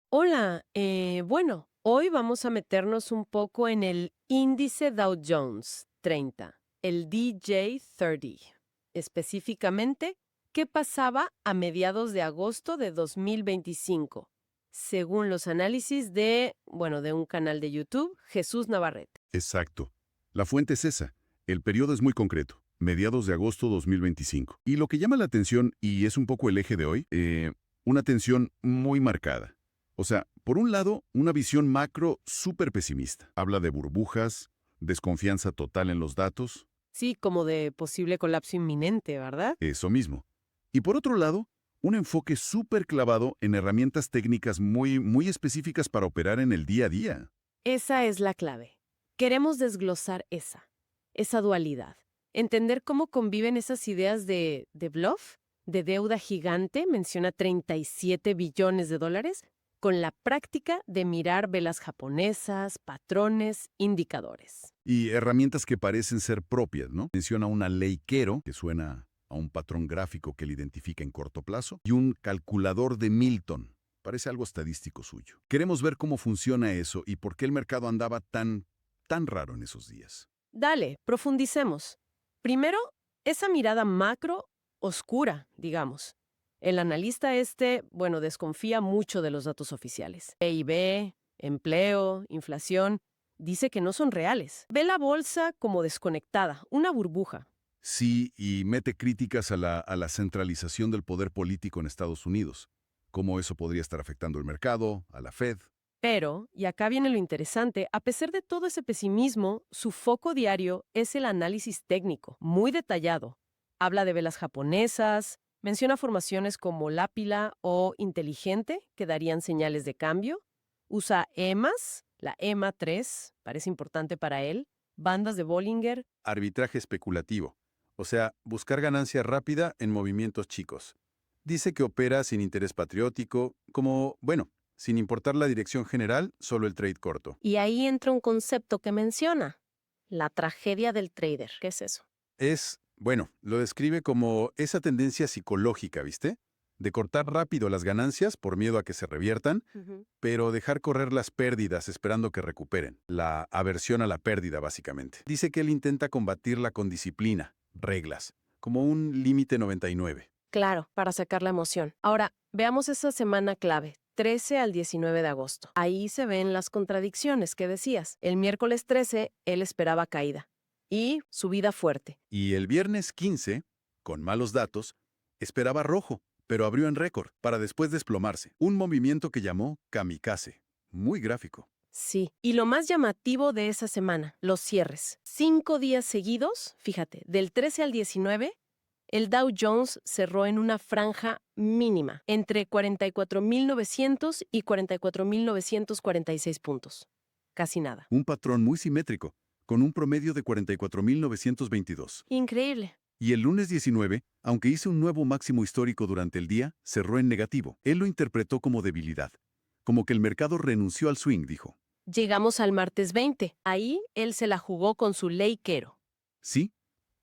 Hola, bueno, hoy vamos a meternos un poco en el índice Dow Jones 30, el DJ30. Específicamente, ¿qué pasaba a mediados de agosto de 2025? Según los análisis de un canal de YouTube, Jesús Navarrete. Exacto. La fuente es esa. El periodo es muy concreto, mediados de agosto 2025. Y lo que llama la atención, y es un poco el eje de hoy, una tensión muy marcada. O sea, por un lado, una visión macro súper pesimista. Habla de burbujas, desconfianza total en los datos, Sí, como de posible colapso inminente, ¿verdad? eso mismo. Y por otro lado, un enfoque súper clavado en herramientas técnicas muy específicas para operar en el día a día. Esa es la clave. Queremos desglosar esa dualidad. Entender cómo conviven esas ideas de bluff, de deuda gigante, menciona 37 billones de dólares, con la práctica de mirar velas japonesas, patrones, indicadores. Y herramientas que parecen ser propias, ¿no? Menciona una ley Quero, que suena a un patrón gráfico que le identifica en corto plazo, y un calculador de Milton. Parece algo estadístico suyo. Queremos ver cómo funciona eso y por qué el mercado andaba tan raro en esos días. Dale, profundicemos. Primero, esa mirada macro, oscura, digamos. El analista desconfía mucho de los datos oficiales. PIB, empleo, inflación, dice que no son reales. Ve la bolsa como desconectada, una burbuja. Sí, y mete críticas a la centralización del poder político en Estados Unidos. Cómo eso podría estar afectando el mercado, a la Fed. Pero, y acá viene lo interesante, a pesar de todo ese pesimismo, su foco diario es el análisis técnico, muy detallado. Habla de velas japonesas, menciona formaciones como lápila o inteligente que darían señales de cambio, usa EMAs, la EMA 3, parece importante para él, bandas de Bollinger. Arbitraje especulativo, o sea, buscar ganancia rápida en movimientos chicos. Dice que opera sin interés patriótico, sin importar la dirección general, solo el trade corto. Y ahí entra un concepto que menciona, la tragedia del trader. ¿Qué es eso? Lo describe como esa tendencia psicológica, ¿viste? De cortar rápido las ganancias por miedo a que se reviertan, Ujú. pero dejar correr las pérdidas esperando que recuperen. La aversión a la pérdida, básicamente. Dice que él intenta combatirla con disciplina, reglas, como un límite 99. Claro, para sacar la emoción. Ahora, veamos esa semana clave, 13 al 19 de agosto. Ahí se ven las contradicciones que decías. El miércoles 13, él esperaba caída. Y subida fuerte. Y el viernes 15, con malos datos, esperaba rojo, pero abrió en récord, para después desplomarse. Un movimiento que llamó kamikaze. Muy gráfico. Sí. Y lo más llamativo de esa semana, los cierres. 5 días seguidos, fíjate, del 13 al 19, el Dow Jones cerró en una franja mínima, entre 44.900 y 44.946 puntos. Casi nada. Un patrón muy simétrico, con un promedio de 44.922. Increíble. Y el lunes 19, aunque hizo un nuevo máximo histórico durante el día, cerró en negativo. Él lo interpretó como debilidad, como que el mercado renunció al swing, dijo. Llegamos al martes 20. Ahí él se la jugó con su ley Quero. Sí,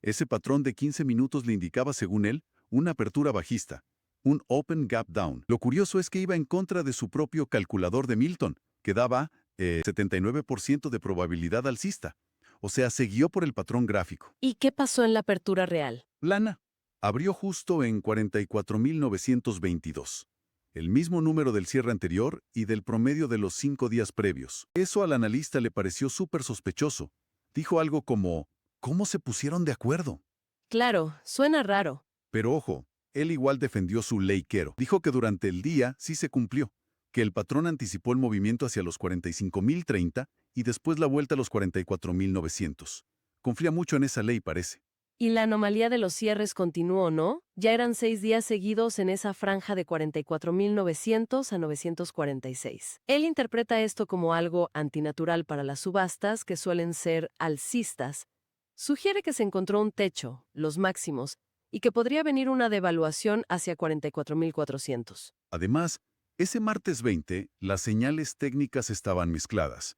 ese patrón de 15 minutos le indicaba, según él, una apertura bajista, un open gap down. Lo curioso es que iba en contra de su propio calculador de Milton, que daba 79% de probabilidad alcista. O sea, se guió por el patrón gráfico. ¿Y qué pasó en la apertura real? Lana abrió justo en 44.922, el mismo número del cierre anterior y del promedio de los 5 días previos. Eso al analista le pareció súper sospechoso. Dijo algo como, ¿cómo se pusieron de acuerdo? Claro, suena raro. Pero ojo, él igual defendió su ley Quero. Dijo que durante el día sí se cumplió, que el patrón anticipó el movimiento hacia los 45.030 y después la vuelta a los 44.900. Confía mucho en esa ley, parece. Y la anomalía de los cierres continuó, ¿no? Ya eran 6 días seguidos en esa franja de 44.900 a 946. Él interpreta esto como algo antinatural para las subastas, que suelen ser alcistas. Sugiere que se encontró un techo, los máximos, y que podría venir una devaluación hacia 44.400. Además, ese martes 20, las señales técnicas estaban mezcladas.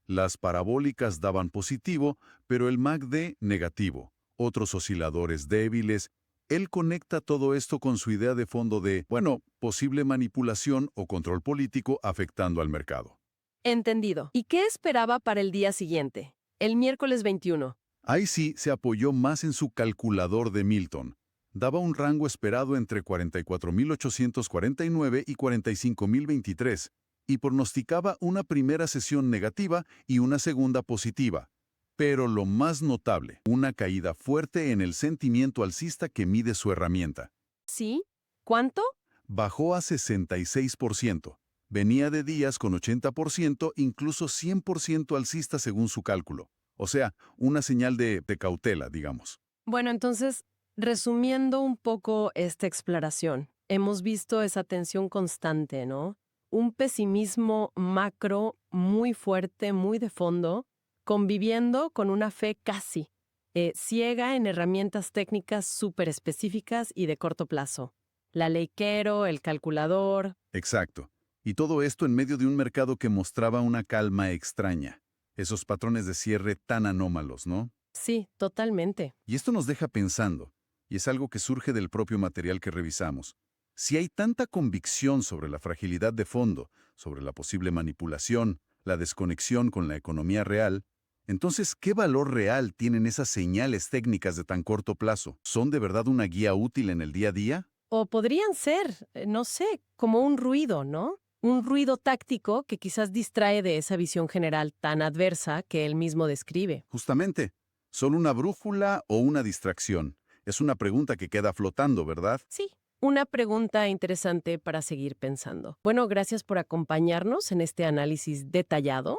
Las parabólicas daban positivo, pero el MACD negativo, otros osciladores débiles, Él conecta todo esto con su idea de fondo de, bueno, posible manipulación o control político afectando al mercado. Entendido. ¿Y qué esperaba para el día siguiente? El miércoles 21. Ahí sí se apoyó más en su calculador de Milton. Daba un rango esperado entre 44.849 y 45.023, y pronosticaba una primera sesión negativa y una segunda positiva. Pero lo más notable, una caída fuerte en el sentimiento alcista que mide su herramienta. ¿Sí? ¿Cuánto? Bajó a 66%. Venía de días con 80%, incluso 100% alcista según su cálculo. O sea, una señal de cautela, digamos. Bueno, entonces, resumiendo un poco esta exploración, hemos visto esa tensión constante, ¿no? Un pesimismo macro muy fuerte, muy de fondo, conviviendo con una fe casi ciega en herramientas técnicas súper específicas y de corto plazo. La ley Quero, el calculador. Exacto. Y todo esto en medio de un mercado que mostraba una calma extraña. Esos patrones de cierre tan anómalos, ¿no? Sí, totalmente. Y esto nos deja pensando, y es algo que surge del propio material que revisamos. Si hay tanta convicción sobre la fragilidad de fondo, sobre la posible manipulación, la desconexión con la economía real, entonces, ¿qué valor real tienen esas señales técnicas de tan corto plazo? ¿Son de verdad una guía útil en el día a día? O podrían ser, no sé, como un ruido, ¿no? Un ruido táctico que quizás distrae de esa visión general tan adversa que él mismo describe. Justamente, ¿son una brújula o una distracción? Es una pregunta que queda flotando, ¿verdad? Sí, una pregunta interesante para seguir pensando. Bueno, gracias por acompañarnos en este análisis detallado.